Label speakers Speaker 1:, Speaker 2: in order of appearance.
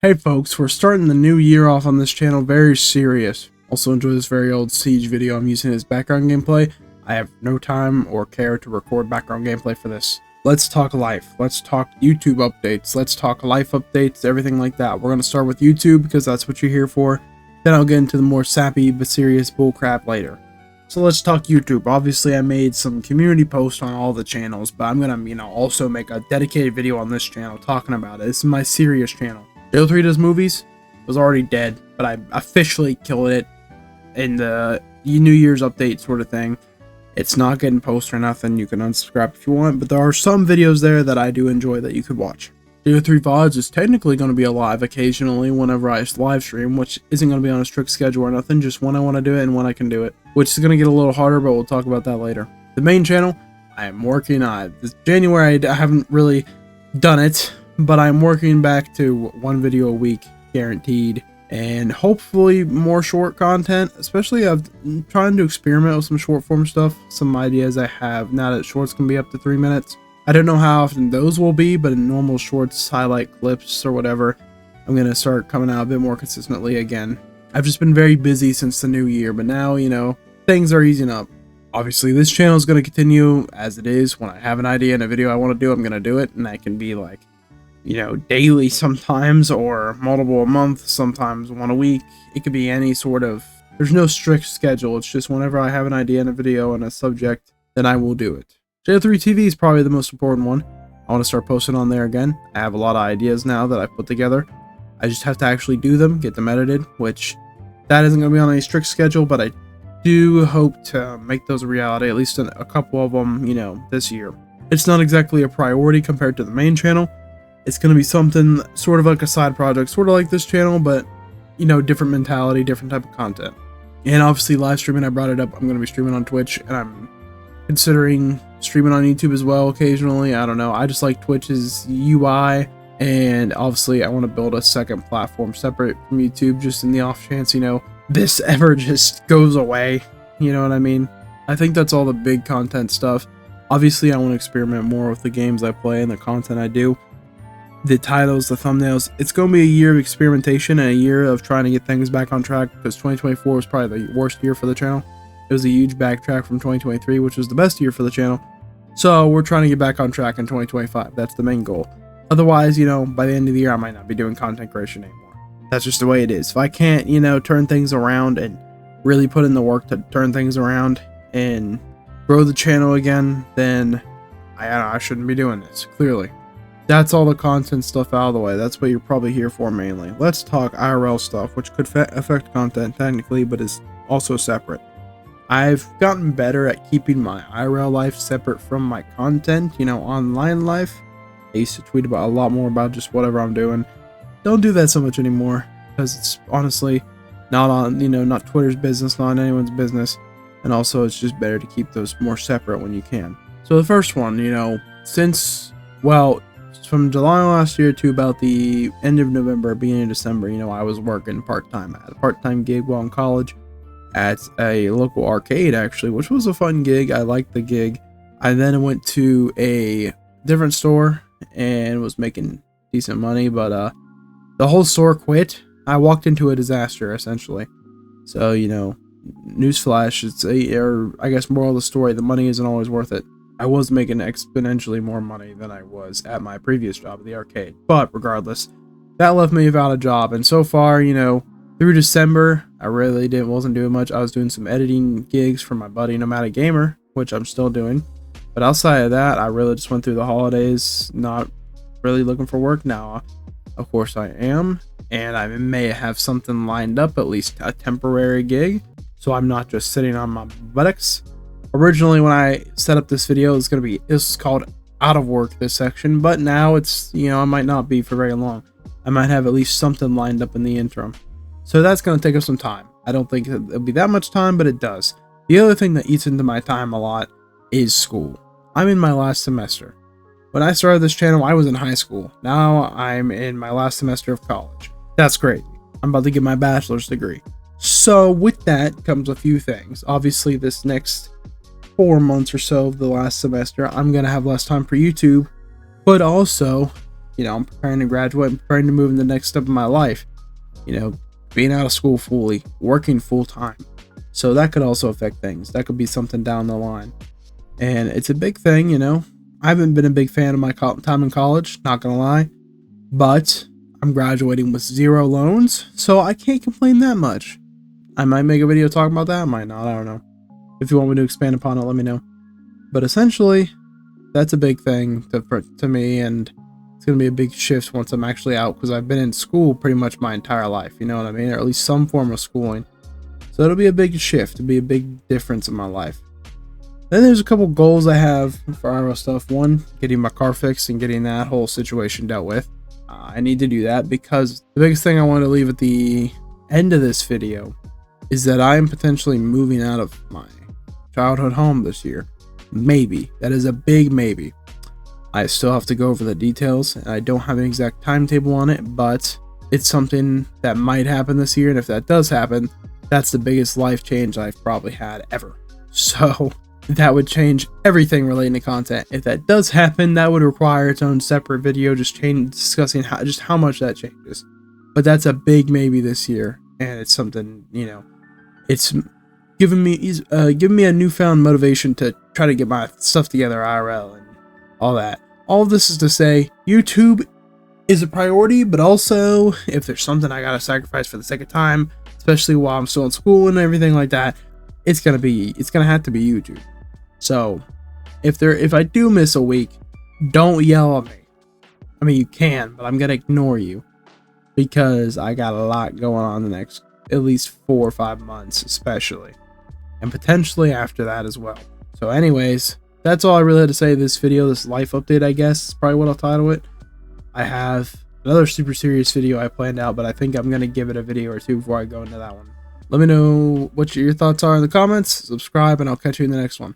Speaker 1: Hey folks, we're starting the new year off on this channel very serious. Also enjoy this very old Siege video I'm using as background gameplay. I have no time or care to record background gameplay for this. Let's talk life. Let's talk YouTube updates. Let's talk life updates, everything like that. We're going to start with YouTube because that's what you're here for. Then I'll get into the more sappy but serious bullcrap later. So let's talk YouTube. Obviously I made some community posts on all the channels, but I'm going to, also make a dedicated video on this channel talking about it. This is my serious channel. Halo 3 does movies was already dead, but I officially killed it in the New Year's update sort of thing. It's not getting posted or nothing. You can unsubscribe if you want, but there are some videos there that I do enjoy that you could watch. Halo 3 VODs is technically going to be alive occasionally whenever I live stream, which isn't going to be on a strict schedule or nothing, just when I want to do it and when I can do it, which is going to get a little harder, but we'll talk about that later. The main channel, I am working on this January. I haven't really done it, but I'm working back to one video a week guaranteed, and hopefully more short content. Especially I'm trying to experiment with some short form stuff, some ideas I have now that shorts can be up to 3 minutes. I don't know how often those will be, but in normal shorts, highlight clips or whatever, I'm gonna start coming out a bit more consistently again. I've just been very busy since the new year, but now things are easing up. Obviously this channel is going to continue as it is. When I have an idea and a video I want to do, I'm gonna do it, and I can be like daily sometimes, or multiple a month, sometimes one a week. It could be any sort of, there's no strict schedule. It's just whenever I have an idea and a video and a subject, then I will do it. Halo 3 TV is probably the most important one. I want to start posting on there again. I have a lot of ideas now that I've put together. I just have to actually do them, get them edited, which that isn't going to be on any strict schedule, but I do hope to make those a reality, at least a couple of them, this year. It's not exactly a priority compared to the main channel. It's going to be something sort of like a side project, sort of like this channel, but, different mentality, different type of content. And obviously live streaming, I brought it up. I'm going to be streaming on Twitch, and I'm considering streaming on YouTube as well occasionally. I don't know. I just like Twitch's UI, and obviously I want to build a second platform separate from YouTube, just in the off chance, this ever just goes away. You know what I mean? I think that's all the big content stuff. Obviously I want to experiment more with the games I play and the content I do. The titles, the thumbnails, it's going to be a year of experimentation and a year of trying to get things back on track, because 2024 was probably the worst year for the channel. It was a huge backtrack from 2023, which was the best year for the channel. So we're trying to get back on track in 2025. That's the main goal. Otherwise, by the end of the year, I might not be doing content creation anymore. That's just the way it is. If I can't, turn things around and really put in the work to turn things around and grow the channel again, then I shouldn't be doing this, clearly. That's all the content stuff out of the way. That's what you're probably here for mainly. Let's talk IRL stuff, which could affect content technically, but is also separate. I've gotten better at keeping my IRL life separate from my content, online life. I used to tweet about a lot more about just whatever I'm doing. Don't do that so much anymore, because it's honestly not on, not Twitter's business, not anyone's business. And also it's just better to keep those more separate when you can. So the first one, from July last year to about the end of November, beginning of December, I was working part-time. I had a part-time gig while in college at a local arcade, actually, which was a fun gig. I liked the gig. I then went to a different store and was making decent money, but the whole store quit. I walked into a disaster, essentially. So, newsflash, I guess moral of the story, the money isn't always worth it. I was making exponentially more money than I was at my previous job at the arcade. But regardless, that left me without a job. And so far, through December, I really wasn't doing much. I was doing some editing gigs for my buddy Nomadic Gamer, which I'm still doing. But outside of that, I really just went through the holidays, not really looking for work now. Of course I am, and I may have something lined up, at least a temporary gig, so I'm not just sitting on my buttocks. Originally, when I set up this video, it's called out of work, this section, but now it's, I might not be for very long. I might have at least something lined up in the interim. So that's going to take up some time. I don't think it'll be that much time, but it does. The other thing that eats into my time a lot is school. I'm in my last semester. When I started this channel, I was in high school. Now I'm in my last semester of college. That's great. I'm about to get my bachelor's degree. So with that comes a few things. Obviously, this next 4 months or so of the last semester, I'm going to have less time for YouTube, but also I'm preparing to graduate, I'm preparing to move in the next step of my life, being out of school fully, working full time. So that could also affect things. That could be something down the line. And it's a big thing, I haven't been a big fan of my time in college, not gonna lie, but I'm graduating with 0 loans, so I can't complain that much. I might make a video talking about that, I might not, I don't know. If you want me to expand upon it, let me know. But essentially, that's a big thing to me, and it's going to be a big shift once I'm actually out, because I've been in school pretty much my entire life, you know what I mean? Or at least some form of schooling. So it'll be a big shift, it'll be a big difference in my life. Then there's a couple goals I have for IRL stuff. One, getting my car fixed and getting that whole situation dealt with. I need to do that because the biggest thing I want to leave at the end of this video is that I am potentially moving out of my childhood home this year. Maybe. That is a big maybe. I still have to go over the details, and I don't have an exact timetable on it, but it's something that might happen this year, and if that does happen, that's the biggest life change I've probably had ever. So that would change everything relating to content. If that does happen, that would require its own separate video discussing how much that changes. But that's a big maybe this year, and it's something, it's giving me a newfound motivation to try to get my stuff together IRL and all that. All of this is to say, YouTube is a priority, but also if there's something I gotta sacrifice for the sake of time, especially while I'm still in school and everything like that, it's gonna have to be YouTube. So if I do miss a week, don't yell at me. I mean, you can, but I'm gonna ignore you because I got a lot going on the next at least 4 or 5 months, especially, and potentially after that as well. So anyways, that's all I really had to say in this video, this life update, I guess is probably what I'll title it. I have another super serious video I planned out, but I think I'm gonna give it a video or two before I go into that one. Let me know what your thoughts are in the comments, subscribe, and I'll catch you in the next one.